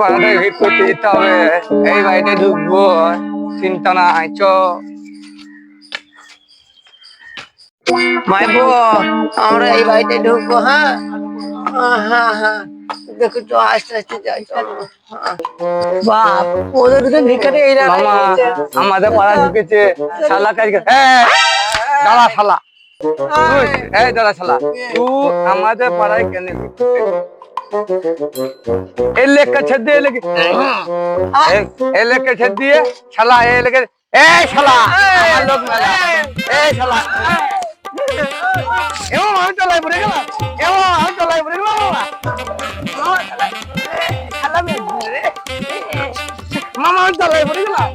পাড়াটা হিট করতে যেতে হবে, এই বাড়িতে ঢুকবো, চিন্তা নাই। চ মাইবো, আমরা এই বাড়িতে ঢুকবো। হ্যাঁ হ্যাঁ হ্যাঁ, দেখো তো আস্তে আস্তে যাই। চলো। বাপ, ওদের দুটো ভিখারি এই মামা আমাদের পাড়া ঢুকেছে, শালা কাজ দাঁড়া শালা, এই দাঁড়া শালা, তুই আমাদের পাড়ায় কেন এই লেখা ছেদ দিয়ে এই লেখা ছেদ দিয়ে শালা এই লেখা এই শালা আমার লোক মেলা এই শালা এমন আমি চলাই পড়ে গেলাম, এমন আমি চলাই পড়ে গেলাম মামা আমি চলাই পড়ে গেলাম।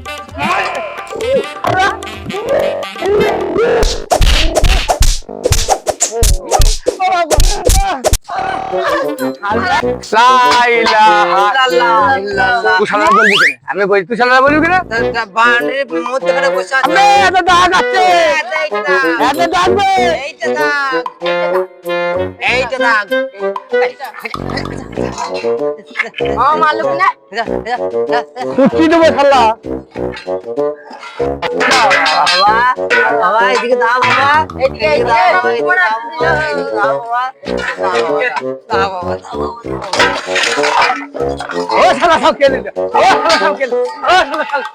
আমি বলছি তুই শালা বলবি কেন? কুচি দেবো শালা। বাবা এদিকে দাও, বাবা এদিকে ও শালা সব খেলে, ও শালা সব খেলে, ও শালা